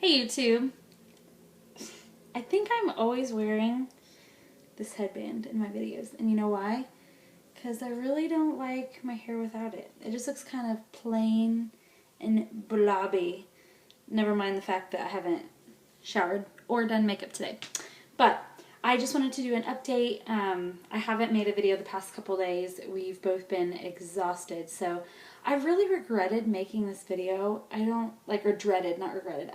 Hey YouTube. I think I'm always wearing this headband in my videos. And you know why? Because I really don't like my hair without it. It just looks kind of plain and blobby. Never mind the fact that I haven't showered or done makeup today. But I just wanted to do an update. I haven't made a video the past couple days. We've both been exhausted. So I really regretted making this video. I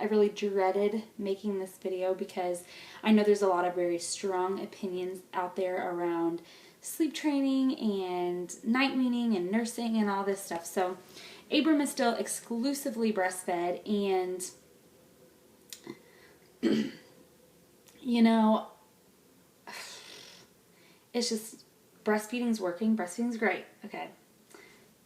really dreaded making this video because I know there's a lot of very strong opinions out there around sleep training and night weaning and nursing and all this stuff. So Abram is still exclusively breastfed, and you know, it's just breastfeeding's working. Breastfeeding's great. Okay.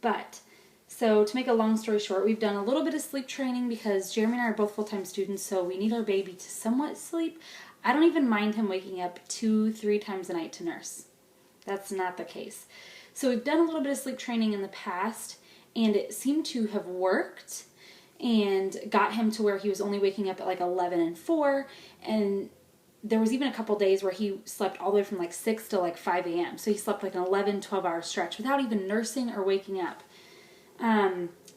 But so to make a long story short, we've done a little bit of sleep training because Jeremy and I are both full-time students, so we need our baby to somewhat sleep. I don't even mind him waking up 2-3 times a night to nurse. That's not the case. So we've done a little bit of sleep training in the past, and it seemed to have worked and got him to where he was only waking up at like 11 and 4, and there was even a couple days where he slept all the way from like 6 to like 5 a.m. So he slept like an 11, 12-hour stretch without even nursing or waking up.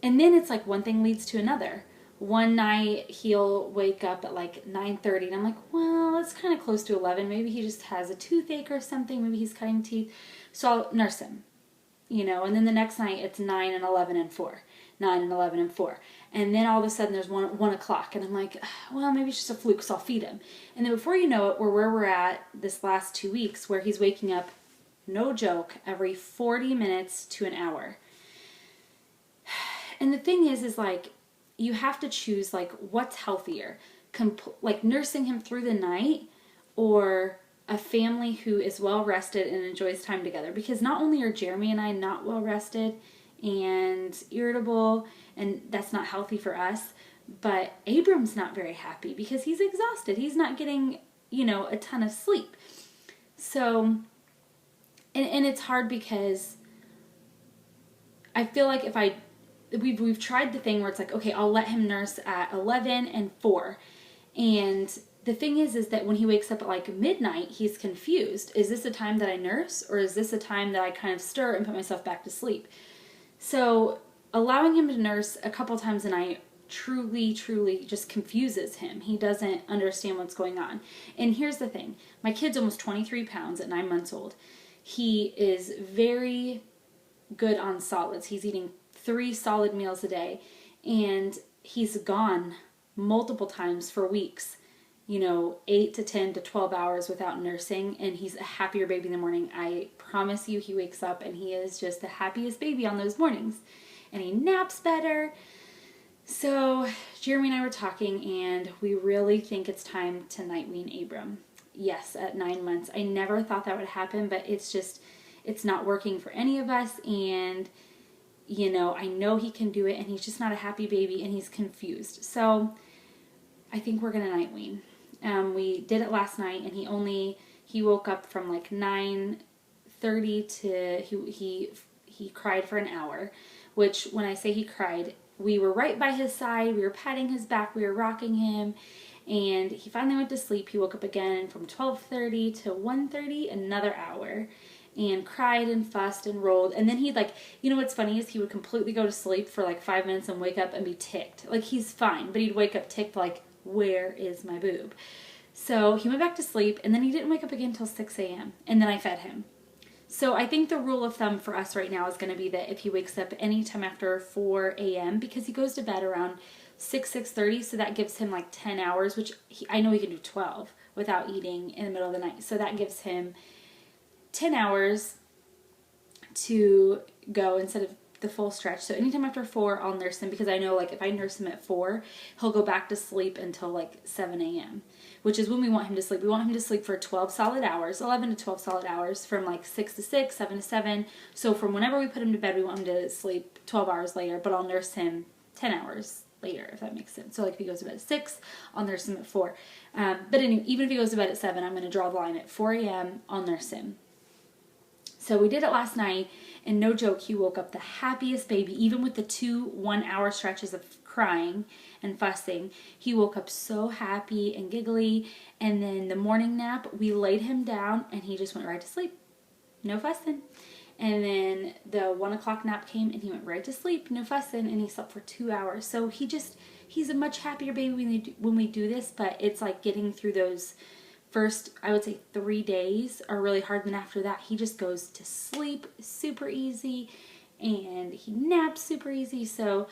And then it's like one thing leads to another. One night he'll wake up at like 9:30, and I'm like, well, it's kind of close to 11. Maybe he just has a toothache or something. Maybe he's cutting teeth. So I'll nurse him, you know. And then the next night it's 9 and 11 and 4. 9 and 11 and 4. And then all of a sudden there's 1 o'clock, and I'm like, well, maybe it's just a fluke, so I'll feed him. And then before you know it, we're where we're at this last 2 weeks, where he's waking up, no joke, every 40 minutes to an hour. And the thing is like, you have to choose like what's healthier, like nursing him through the night, or a family who is well rested and enjoys time together. Because not only are Jeremy and I not well rested and irritable, and that's not healthy for us, but Abram's not very happy because he's exhausted. He's not getting, you know, a ton of sleep. So, and it's hard because I feel like we've tried the thing where it's like, okay, I'll let him nurse at 11 and 4. And the thing is that when he wakes up at like midnight, he's confused. Is this a time that I nurse, or is this a time that I kind of stir and put myself back to sleep? So allowing him to nurse a couple times a night truly just confuses him. He doesn't understand what's going on. And here's the thing. My kid's almost 23 pounds at 9 months old. He is very good on solids. He's eating 3 solid meals a day, and he's gone multiple times for weeks, you know, 8 to 10 to 12 hours without nursing, and he's a happier baby in the morning. I promise you, he wakes up and he is just the happiest baby on those mornings, and he naps better. So Jeremy and I were talking, and we really think it's time to night wean Abram. Yes, at 9 months. I never thought that would happen, but it's not working for any of us, and you know, I know he can do it, and he's just not a happy baby, and he's confused. So I think we're gonna night wean. We did it last night, and he woke up from like 9:30 to he cried for an hour. Which, when I say he cried, we were right by his side, we were patting his back, we were rocking him, and he finally went to sleep. He woke up again from 12:30 to 1:30, another hour, and cried and fussed and rolled. And then he'd like, you know what's funny is he would completely go to sleep for like 5 minutes and wake up and be ticked. Like, he's fine, but he'd wake up ticked like, where is my boob? So he went back to sleep, and then he didn't wake up again until 6 a.m. And then I fed him. So I think the rule of thumb for us right now is going to be that if he wakes up anytime after 4 a.m., because he goes to bed around 6:30, so that gives him like 10 hours, which I know he can do 12 without eating in the middle of the night. So that gives him 10 hours to go instead of the full stretch. So anytime after 4, I'll nurse him, because I know like if I nurse him at 4, he'll go back to sleep until like 7 a.m., which is when we want him to sleep. We want him to sleep for 12 solid hours, 11 to 12 solid hours, from like 6 to 6, 7 to 7. So from whenever we put him to bed, we want him to sleep 12 hours later, but I'll nurse him 10 hours later, if that makes sense. So like if he goes to bed at 6, I'll nurse him at 4. But anyway, even if he goes to bed at 7, I'm going to draw the line at 4 a.m., I'll nurse him. So we did it last night, and no joke, he woke up the happiest baby, even with the 2 1-hour stretches of crying and fussing. He woke up so happy and giggly, and then the morning nap, we laid him down and he just went right to sleep. No fussing. And then the 1 o'clock nap came and he went right to sleep, no fussing, and he slept for 2 hours. So he's a much happier baby when we do this, but it's like getting through those first, I would say 3 days are really hard. Then after that, he just goes to sleep super easy and he naps super easy. So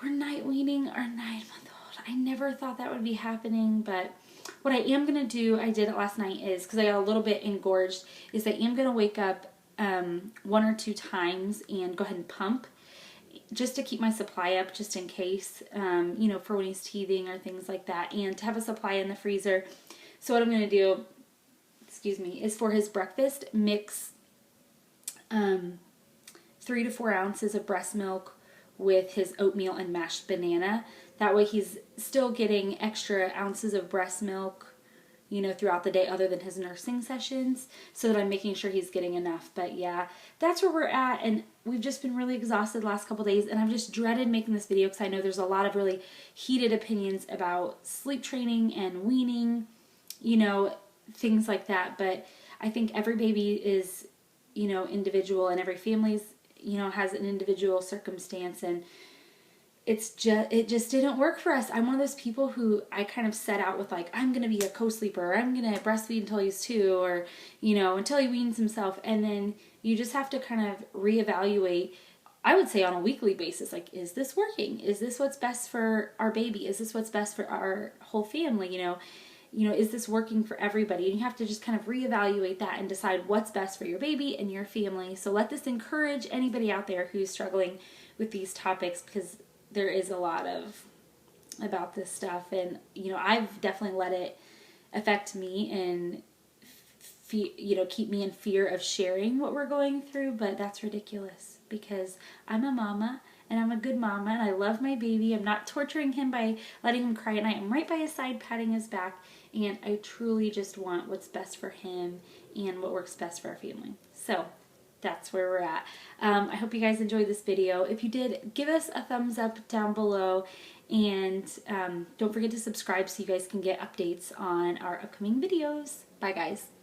we're night weaning our 9-month-old. I never thought that would be happening, but what I am going to do, I did it last night, is because I got a little bit engorged, is I am going to wake up 1 or 2 times and go ahead and pump just to keep my supply up, just in case, for when he's teething or things like that, and to have a supply in the freezer. So what I'm going to do, is for his breakfast, mix 3 to 4 ounces of breast milk with his oatmeal and mashed banana. That way he's still getting extra ounces of breast milk, throughout the day other than his nursing sessions, so that I'm making sure he's getting enough. But yeah, that's where we're at, and we've just been really exhausted the last couple days, and I've just dreaded making this video because I know there's a lot of really heated opinions about sleep training and weaning, things like that. But I think every baby is, individual, and every family's, has an individual circumstance, and it just didn't work for us. I'm one of those people who I kind of set out with like, I'm going to be a co-sleeper, or I'm going to breastfeed until he's 2, or, until he weans himself. And then you just have to kind of reevaluate, I would say on a weekly basis, like, is this working? Is this what's best for our baby? Is this what's best for our whole family? Is this working for everybody? And you have to just kind of reevaluate that and decide what's best for your baby and your family. So let this encourage anybody out there who's struggling with these topics, because there is a lot about this stuff, and I've definitely let it affect me and keep me in fear of sharing what we're going through. But that's ridiculous, because I'm a mama and I'm a good mama and I love my baby. I'm not torturing him by letting him cry at night. I'm right by his side patting his back, and I truly just want what's best for him and what works best for our family. So that's where we're at. I hope you guys enjoyed this video. If you did, give us a thumbs up down below, and don't forget to subscribe so you guys can get updates on our upcoming videos. Bye guys.